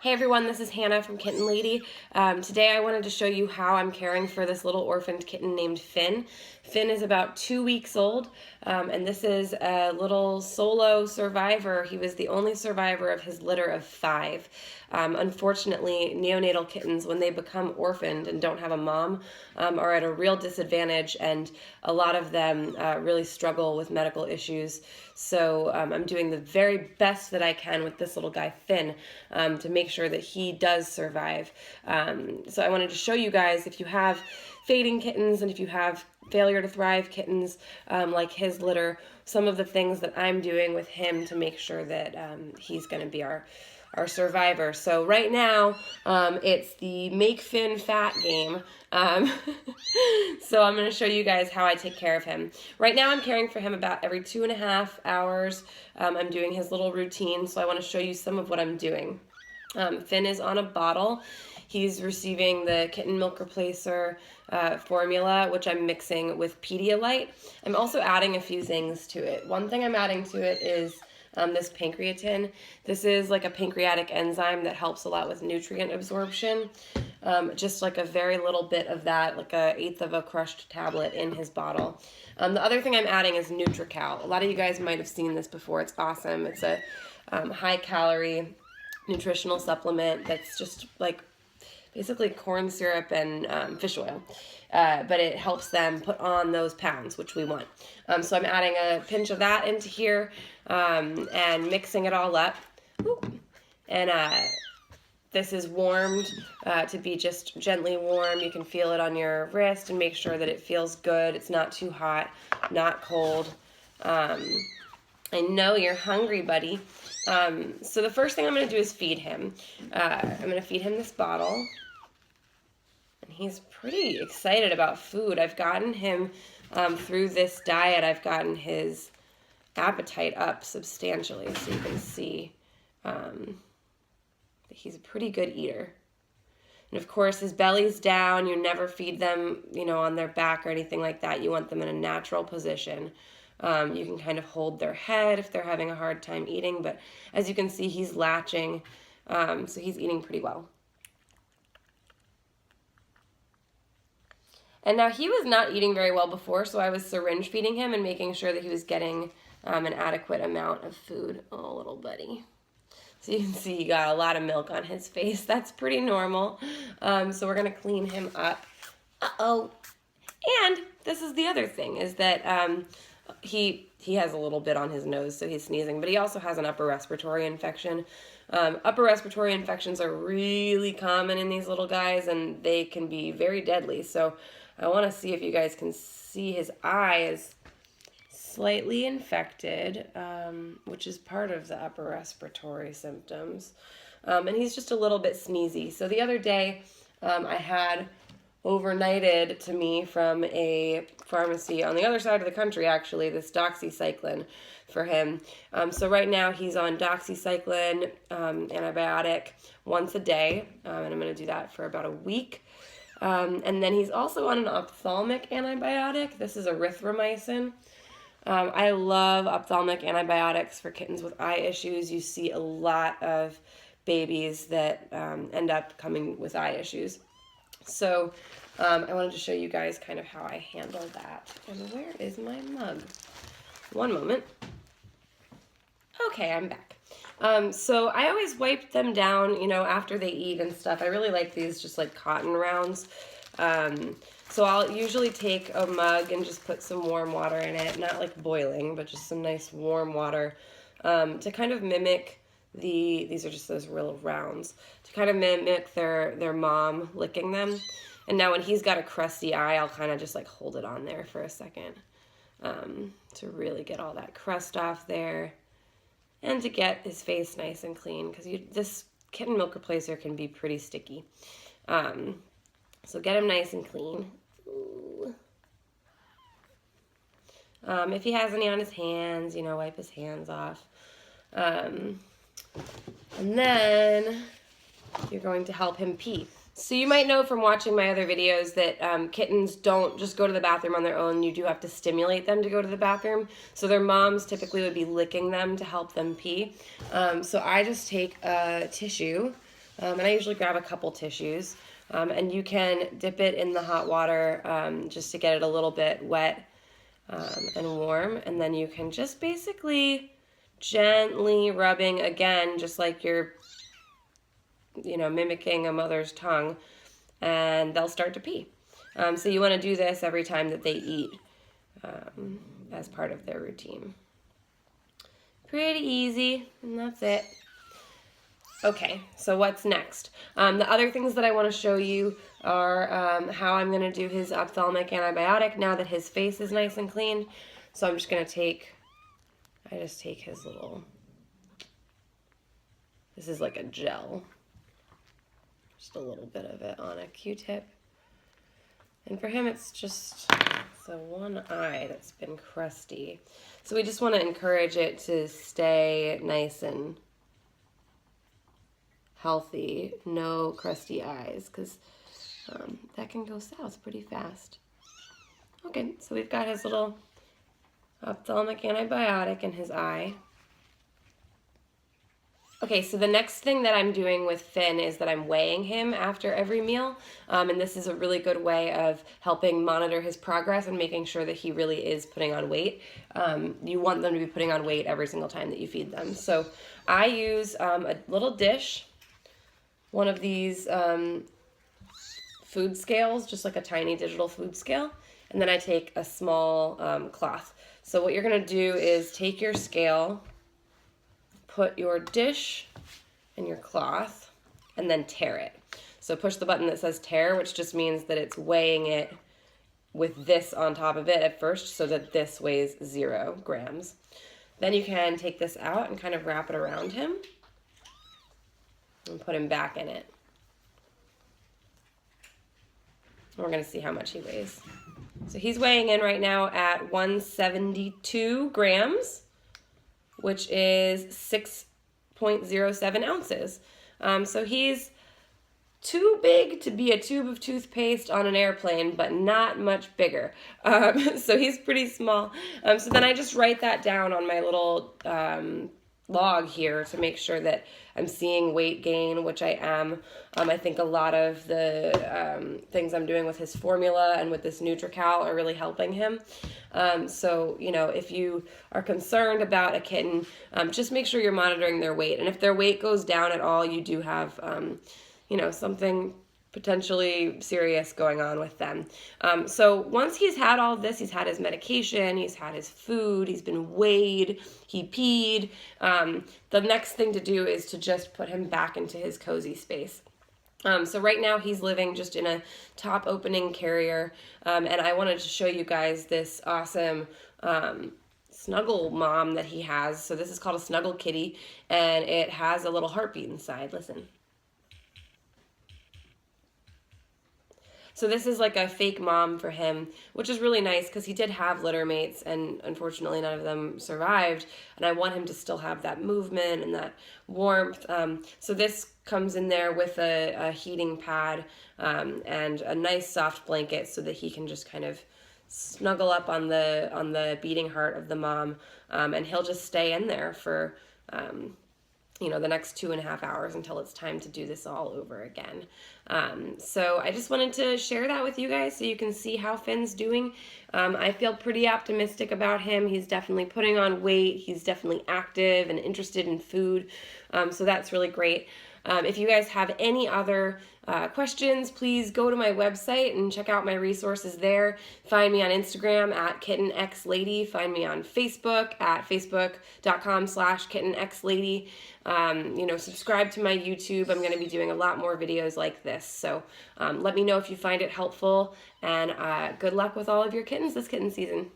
Hey everyone, this is Hannah from Kitten Lady. Today I wanted to show you how I'm caring for this little orphaned kitten named Finn. Finn is about 2 weeks old, and this is a little solo survivor. He was the only survivor of his litter of 5. Unfortunately, neonatal kittens, when they become orphaned and don't have a mom, are at a real disadvantage, and a lot of them really struggle with medical issues. So I'm doing the very best that I can with this little guy, Finn, to make sure that he does survive. So I wanted to show you guys, if you have fading kittens and if you have failure to thrive kittens like his litter, some of the things that I'm doing with him to make sure that he's going to be our survivor. So right now, it's the Make Finn Fat game. So I'm going to show you guys how I take care of him. Right now I'm caring for him about every 2.5 hours. I'm doing his little routine, so I want to show you some of what I'm doing. Finn is on a bottle. He's receiving the kitten milk replacer formula, which I'm mixing with Pedialyte. I'm also adding a few things to it. One thing I'm adding to it is this pancreatin. This is like a pancreatic enzyme that helps a lot with nutrient absorption. Just like a very little bit of that, like 1/8 of a crushed tablet in his bottle. The other thing I'm adding is NutriCal. A lot of you guys might have seen this before. It's awesome. It's a high-calorie nutritional supplement that's just like basically corn syrup and fish oil. But it helps them put on those pounds, which we want. So I'm adding a pinch of that into here and mixing it all up. And this is warmed to be just gently warm. You can feel it on your wrist and make sure that it feels good. It's not too hot, not cold. I know you're hungry, buddy. So the first thing I'm going to do is feed him. I'm going to feed him this bottle. And he's pretty excited about food. I've gotten him, through this diet, I've gotten his appetite up substantially. So you can see that he's a pretty good eater. And of course, his belly's down. You never feed them, on their back or anything like that. You want them in a natural position. You can kind of hold their head if they're having a hard time eating, but as you can see, he's latching, so he's eating pretty well. And now he was not eating very well before, so I was syringe feeding him and making sure that he was getting an adequate amount of food. Oh, little buddy. So you can see he got a lot of milk on his face. That's pretty normal. So we're going to clean him up. Uh-oh. And this is the other thing, is that he has a little bit on his nose, so he's sneezing, but he also has an upper respiratory infection. Upper respiratory infections are really common in these little guys, and they can be very deadly. So I want to see if you guys can see his eye is slightly infected, which is part of the upper respiratory symptoms. And he's just a little bit sneezy. So the other day, I had overnighted to me from a pharmacy on the other side of the country, actually, this doxycycline for him. So right now he's on doxycycline antibiotic once a day, and I'm going to do that for about a week. And then he's also on an ophthalmic antibiotic. This is erythromycin. I love ophthalmic antibiotics for kittens with eye issues. You see a lot of babies that end up coming with eye issues. So I wanted to show you guys kind of how I handle that. And where is my mug? One moment. Okay, I'm back. So I always wipe them down, after they eat and stuff. I really like these just like cotton rounds. So I'll usually take a mug and just put some warm water in it. Not like boiling, but just some nice warm water to kind of mimic these are just those real rounds, to kind of mimic their mom licking them. And now when he's got a crusty eye, I'll kind of just like hold it on there for a second to really get all that crust off there and to get his face nice and clean, because this kitten milk replacer can be pretty sticky. So get him nice and clean. Ooh. If he has any on his hands, wipe his hands off. And then you're going to help him pee. So you might know from watching my other videos that kittens don't just go to the bathroom on their own. You do have to stimulate them to go to the bathroom. So their moms typically would be licking them to help them pee. So I just take a tissue And I usually grab a couple tissues. And you can dip it in the hot water just to get it a little bit wet and warm. And then you can just basically gently rubbing, again, just like you're, mimicking a mother's tongue, and they'll start to pee. So you want to do this every time that they eat as part of their routine. Pretty easy, and that's it. Okay, so what's next? The other things that I want to show you are how I'm going to do his ophthalmic antibiotic now that his face is nice and clean. So I'm just going to take his little, this is like a gel, just a little bit of it on a Q-tip. And for him, it's just the one eye that's been crusty. So we just want to encourage it to stay nice and healthy, no crusty eyes, because that can go south pretty fast. Okay, so we've got his little ophthalmic antibiotic in his eye. Okay, so the next thing that I'm doing with Finn is that I'm weighing him after every meal, and this is a really good way of helping monitor his progress and making sure that he really is putting on weight. You want them to be putting on weight every single time that you feed them. So I use a little dish, one of these food scales, just like a tiny digital food scale, and then I take a small cloth. So what you're going to do is take your scale, put your dish in your cloth, and then tare it. So push the button that says tare, which just means that it's weighing it with this on top of it at first, so that this weighs 0 grams. Then you can take this out and kind of wrap it around him and put him back in it. And we're going to see how much he weighs. So he's weighing in right now at 172 grams, which is 6.07 ounces. So he's too big to be a tube of toothpaste on an airplane, but not much bigger. So he's pretty small. So then I just write that down on my little log here to make sure that I'm seeing weight gain, which I am. I think a lot of the things I'm doing with his formula and with this NutriCal are really helping him. So, if you are concerned about a kitten, just make sure you're monitoring their weight. And if their weight goes down at all, you do have, something potentially serious going on with them. So once he's had all of this, he's had his medication, he's had his food, he's been weighed, he peed. The next thing to do is to just put him back into his cozy space. So right now he's living just in a top opening carrier, and I wanted to show you guys this awesome snuggle mom that he has. So this is called a snuggle kitty, and it has a little heartbeat inside. Listen. So this is like a fake mom for him, which is really nice because he did have litter mates, and unfortunately none of them survived. And I want him to still have that movement and that warmth. So this comes in there with a heating pad and a nice soft blanket so that he can just kind of snuggle up on the beating heart of the mom, and he'll just stay in there for the next 2.5 hours until it's time to do this all over again. So I just wanted to share that with you guys so you can see how Finn's doing. I feel pretty optimistic about him. He's definitely putting on weight. He's definitely active and interested in food. So that's really great. If you guys have any other questions, please go to my website and check out my resources there. Find me on Instagram at kittenxlady. Find me on Facebook at facebook.com/kittenxlady. Subscribe to my YouTube. I'm going to be doing a lot more videos like this. So let me know if you find it helpful, and good luck with all of your kittens this kitten season.